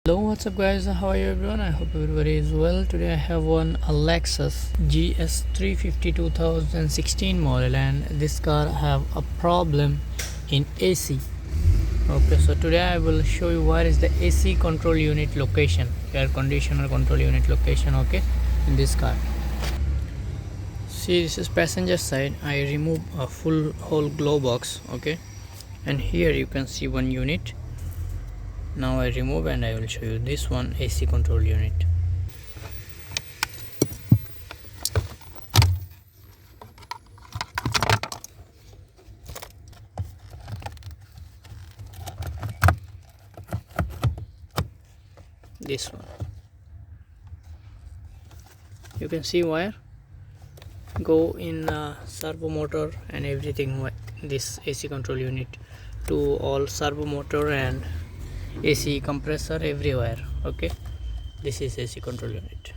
Hello, what's up guys, how are you everyone? I hope everybody is well. Today I have a Lexus GS350 2016 model, and this car have a problem in AC. Okay, so today I will show you where is the AC control unit location, air conditioner control unit location, okay, in this car. See, this is passenger side. I remove a full whole glow box, okay, and here you can see one unit. Now I remove and I will show you this one AC control unit. This one, you can see wire go in servo motor and everything. This AC control unit to all servo motor and AC compressor everywhere. Okay, this is AC control unit.